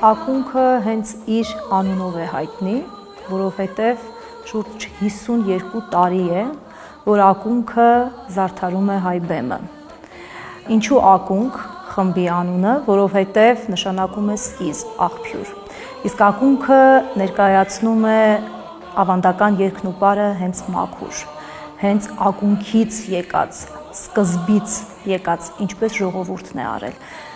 Ակունքը հենց իր անունով է հայտնի, որովհետև շուրջ 52 տարի է, որ ակունքը զարդարում է հայ բեմը։ Ինչու ակունք խմբի անունը, որովհետև նշանակում է սկիզբ, աղբյուր։ Իսկ ակունքը ներկայացնում է ավանդական երգնուպարը հենց մաքուր, հենց ակունքից եկած, սկզբից եկած, ինչպես ժողովուրդն է արել։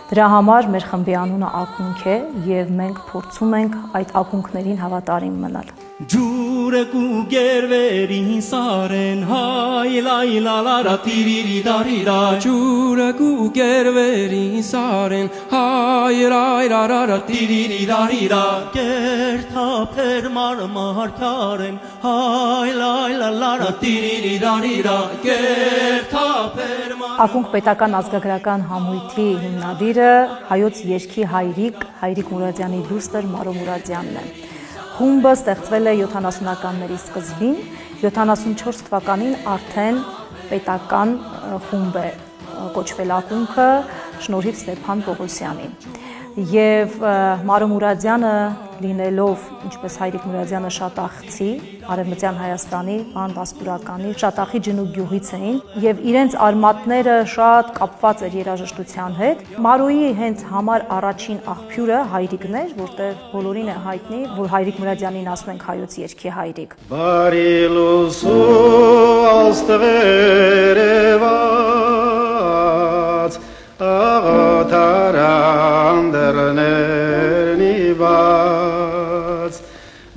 Դրա համար մեր խմբի անունը ակունք է և մենք փորձում ենք այդ ակունքներին հավատարիմ մնալ։ Ջուրը կու գերվերին սարեն, հայ լայ լալարա տիրիրի դարիրա, ջուրը կու գերվերին սարեն, հայ լայ լալարա տիրիրի դարիրա, կերթապեր մարմարկարեն, հայ լայ լալարա տիրիրի դարիրա, կերթապեր մարմարկարեն։ Ակունք պետական ազգագրական համույթի հիմնադիրը հայոց երգի Հայրիկ Մուրադյանի դուստր Մարո Մուրադյանն է։ Խումբը ստեղծվել է 70-ականների սկզբին, 74 թվականին արդեն պետական խումբ է կոչվել ակունքը շնորհիվ Ստեփան Պողոսյանի։ Եվ Մարո Մուրադյանը լինելով, ինչպես Հայրիկ Մուրադյանը շատախցի, Արևմտյան Հայաստանի, Վասպուրականի, Շատախի ջնուկ գյուղից էին եւ իրենց արմատները շատ կապված էր երաժշտության հետ։ Մարոյի հենց համար առաջին աղբյուրը Հայրիկն էր, որտեղ բոլորին է հայտնի, որ Հայրիկ Մուրադյանին ասում ենք հայոց երգի հայրիկ։ Բարի լուսու աստղերևաց աղոթարան դռներն իված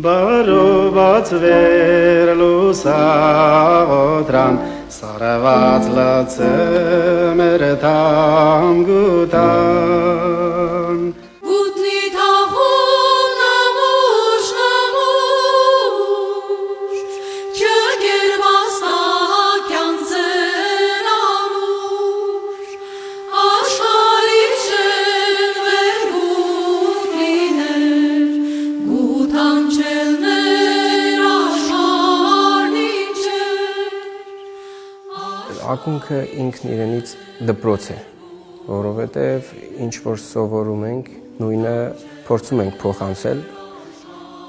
բարոված վեր լուսաղոթրան սարված լացեմեր թամ գուտան Ակունքը ինքն իրենից դպրոց է, որովհետև ինչ որ սովորում ենք, նույնը փորձում ենք փոխանցել,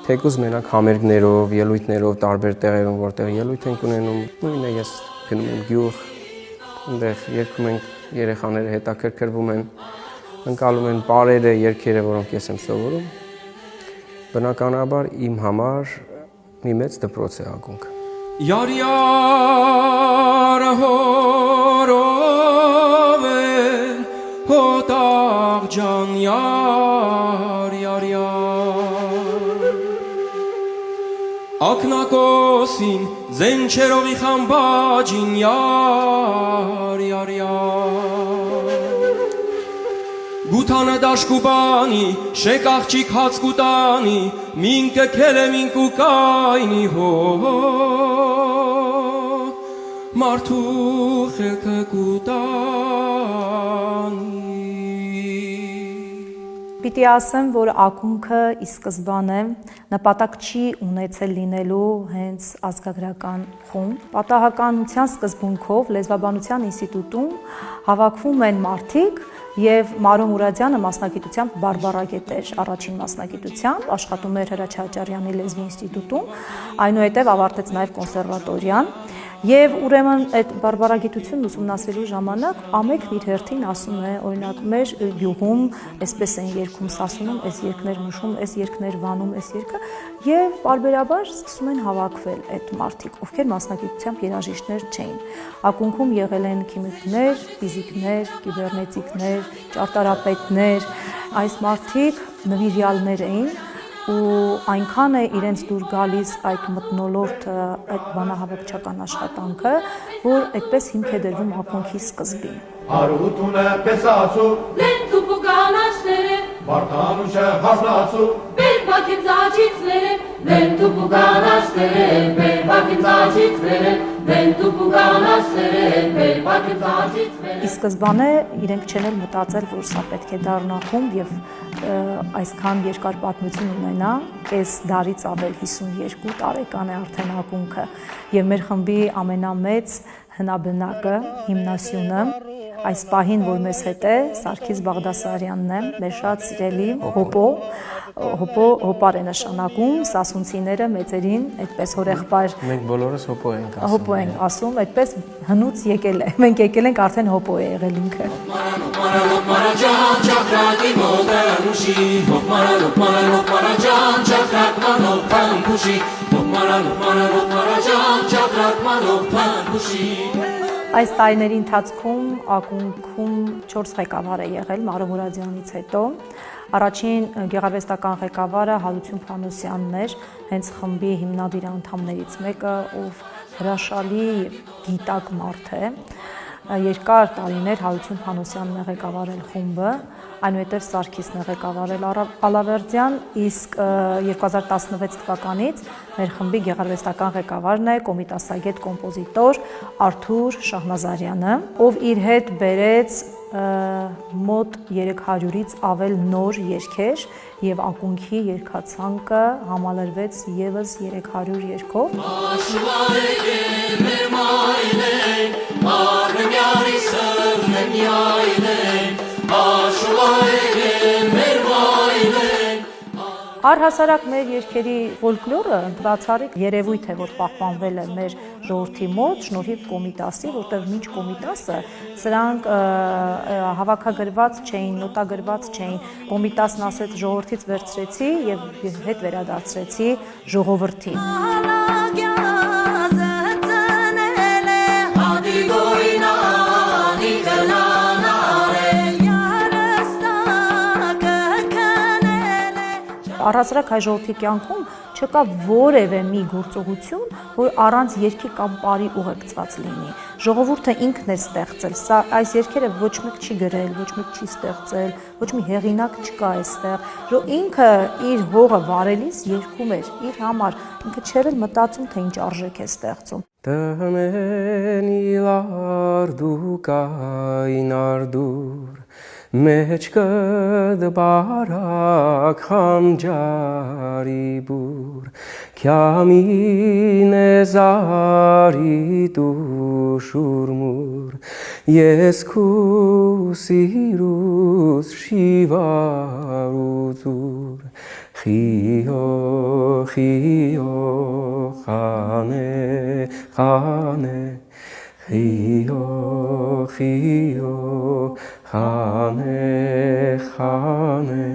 թեկուզ մենակ համերգներով, ելույթներով, տարբեր տեղերում, որտեղ ելույթ ենք ունենում, նույնը ես գնում եմ գյուղ, այնտեղ երգում ենք, երեխաները հետաքրքրվում են, ընկալում են պարերը, երգերը, որոնք ես եմ սովորում, բնականաբար իմ համար մի մեծ դպրոց է ակունքը։ Յարյար հորով են, հոտաղ ջան յար, ակնակոսին զենչերովի խամբաջին յար, գութանը դաշկուբանի, շեք աղջիկ հաց կուտանի, մինկը կել է մինկու կայնի հո, մարդու խելքը կուտանի։ Պիտի ասեմ, որ ակունքը ի սկզբանե նպատակ չի ունեցել լինելու հենց ազգագրական խումբ։ Պատահականության սկզբունքով Լեզվաբանության ինստիտուտում հավաքվում են մարդիկ և Մարո Մուրադյանը մասնագիտությամբ բարբառագետ էր, առաջին մասնագիտությամբ, աշխատում էր Հրաչ Հաճարյանի լեզվի ինստիտուտում, այնուհետև ավարտեց նաև կոնսերվատորիան և ուրեմն այդ բարբառագիտությունն ուսումնասիրելու ժամանակ ամենքն իր հերթին ասում է, օրինակ մեր գյուղում այսպես են երգում Սասունում, այս երգներ նշում, այս երգներ վանում, այս երգը և պարբերաբար սկսում են հավաքվել այդ մարդիկ, ովքեր մասնագիտությամբ երաժիշտներ չէին։ Ակունքում եղել են քիմիկներ, ֆիզիկներ, կիբեռնետիկներ, ճարտարապետներ, այս մարդիկ նվիրյալներ էին ու այնքան է իրենց դուր գալիս այդ մթնոլորտը, այդ բանահավաքչական աշխատանքը, որ այդպես հիմք է դրվում ակունքի սկզբին։ Հարութունը պեսացու, լենթու պուկանաշները, բարդանուշը հասնացու, բերբակին ծաչիցները, լենթու պուկանաշները, բերբակին ծաչիցները, Vento puganastere per paketazit Ի սկզբանե իրենք չեն էլ մտածել, որ սա պետք է դառնա խումբ եւ այսքան երկար պատմություն ունենա, կես դարից ավել 52 տարեկան է արդեն ակունքը եւ մեր խմբի ամենամեծ հնաբնակը, հիմնասյունը այս պահին, որ մեզ հետ է, Սարգիս Բաղդասարյանն է, մեր շատ սիրելի հոպար է նշանակում, սասունցիները մեծերին, այդպես հորեղբայր Մենք բոլորս հոպո ենք ասում։ հոպո ենք ասում, այդպես հնուց եկել է։ Մենք եկել ենք արդեն հոպո է եղել ինքը։ Այս տարիների ընթացքում ակունքում 4 ղեկավար է եղել Մարոմուրադյանից հետո։ Առաջին գեղարվեստական ղեկավարը Հարություն Փանոսյանն էր, հենց խմբի հիմնադիր անդամներից մեկը, ով հրաշալի գիտակ մարդ է։ Երկար տարիներ Հարություն Փանոսյանն է ղեկավարել խումբը, այնուհետև Սարգիսն է ղեկավարել Ալավերդյան, իսկ 2016 թվականից մեր խմբի գեղարվեստական ղեկավարն է կոմիտասագետ կոմպոզիտոր Արթուր Շահնազարյանը, ով իր հետ բերեց մոտ 300-ից ավել նոր երգեր եւ ակունքի երգացանկը համալրվեց եւս 300 երգով։ Առհասարակ մեր երգերի ֆոլկլորը բացառիկ երևույթ է, որ պահպանվել է մեր ժողովրդի մոտ շնորհիվ Կոմիտասի, որտեղ մինչ Կոմիտասը սրանք հավաքագրված չէին, նոտագրված չէին։ Կոմիտասն ասեց ժողովրդից վերցրեցի եւ հետ վերադարձրեցի ժողովրդին։ Առհասարակ հայ ժողովրդի կյանքում չկա որևէ մի գործողություն, որ առանց երգի կամ պարի ուղեկցված լինի։ Ժողովուրդը ինքն է ստեղծել, սա այս երգերը ոչ մեկ չի գրել, ոչ մեկ չի ստեղծել, ոչ մի հեղինակ չկա այստեղ։ Ինքը իր հողը վարելիս երգում էր իր համար, ինքը չէր էլ մտածում, թե ինչ արժեք է ստեղծում։ Տմենի լարդու կային արդուր Մեջքը դբարակ խանջարի բուր Քյամին է զարի դու շուրմուր Ես քու սիրուս շիվար ու ձուր Խիո, խիո, խանե, խանե Խիո, խիո, խանե, խանե